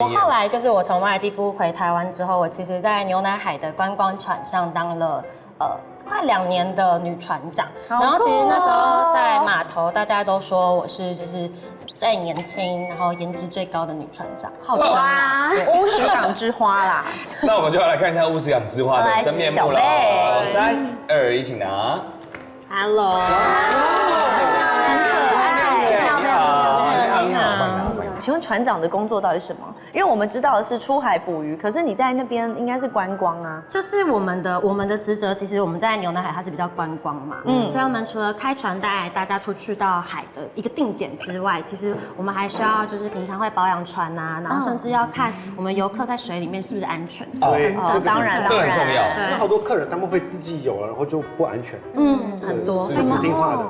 我后来就是我从马尔地夫回台湾之后，我其实在牛奶海的观光船上当了快2年的女船长。然后其实那时候在码头，大家都说我是就是最年轻，然后颜值最高的女船长，号称啊。乌石港之花啦。那我们就要来看一下乌石港之花的真面目了。3、2、1，请拿。Hello。很可爱，你好，你好。请问船长的工作到底是什么？因为我们知道的是出海捕鱼，可是你在那边应该是观光啊。就是我们的职责，其实我们在牛奶海它是比较观光嘛，所以我们除了开船带大家出去到海的一个定点之外，其实我们还需要就是平常会保养船啊，然后甚至要看我们游客在水里面是不是安全。对，当然，这很重要。那好多客人他们会自己游了，然后就不安全。很多是指定化的。